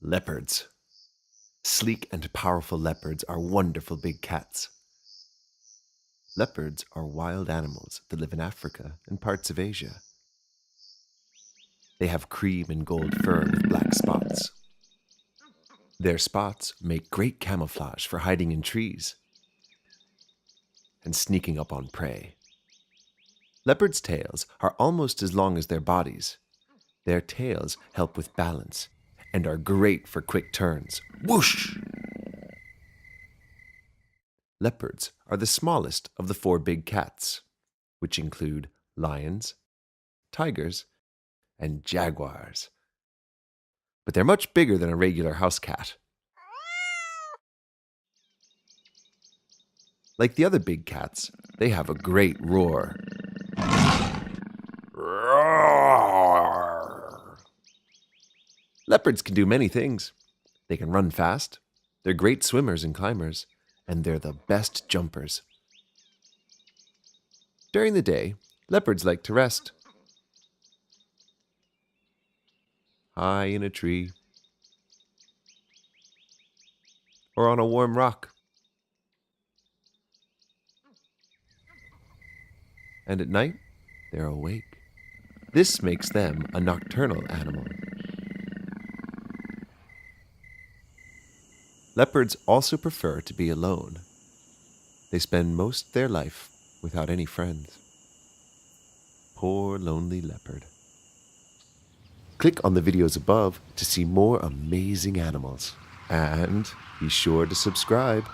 Leopards. Sleek and powerful leopards are wonderful big cats. Leopards are wild animals that live in Africa and parts of Asia. They have cream and gold fur with black spots. Their spots make great camouflage for hiding in trees and sneaking up on prey. Leopards' tails are almost as long as their bodies. Their tails help with balance and are great for quick turns. Whoosh! Leopards are the smallest of the 4 big cats, which include lions, tigers, and jaguars. But they're much bigger than a regular house cat. Like the other big cats, they have a great roar. Roar! Leopards can do many things. They can run fast, they're great swimmers and climbers, and they're the best jumpers. During the day, leopards like to rest. High in a tree, or on a warm rock. And at night, they're awake. This makes them a nocturnal animal. Leopards also prefer to be alone. They spend most of their life without any friends. Poor lonely leopard. Click on the videos above to see more amazing animals. And be sure to subscribe.